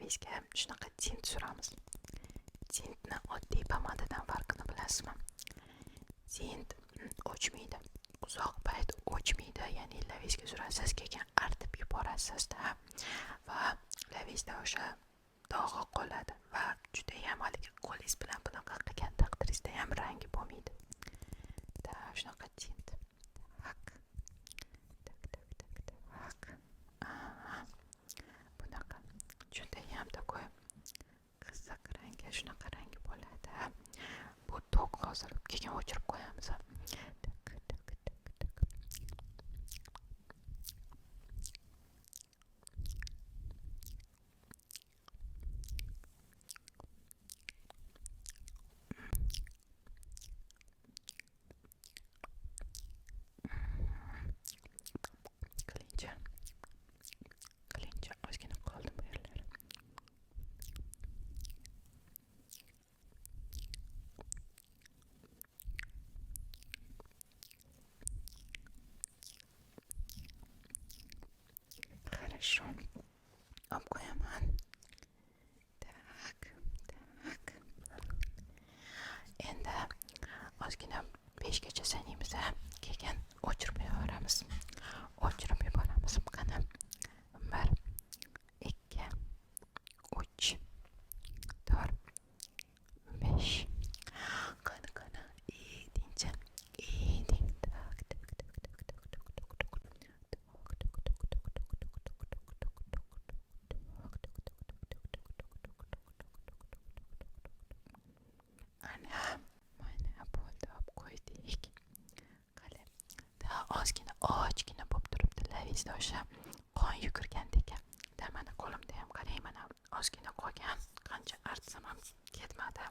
lavizga shunaqa tint suramiz. Tintni oddiy pomadadan farqini bilasizmi? Tint o'chmaydi, uzoq payt o'chmaydi, ya'ni lavizga surasiz, keyin artib yuborasizda va lavizda o'sha dog'i qoladi va juda ham haligi qo'lingiz bilan bunaqa qilgan taqdiringizda ham rangi bo'lmaydi. Shunaqa tint. Bunaqa juda ham такой qizil rangi, shunaqa rangi bo'ladi. Bu tok hozir keyin o'chirib qo'yamiz. Qilincha ozgina qoldi bu yerlar. Хорошо. Olib qo'yaman. Endi ozgina 5 gacha sanaymiz, keyin o'chirib yuboramiz. Qani. 1 2 3 4 5. Qani. Edingchi. Eding. Mana bo'ldi, olib qo'ydik. Qani. Ozgina ochgina bo'lib turibdi lavizda o'sha qon yugurgandek. Mana qo'limda ham qarang, mana ozgina qolgan. Qancha artsam ham ketmadi.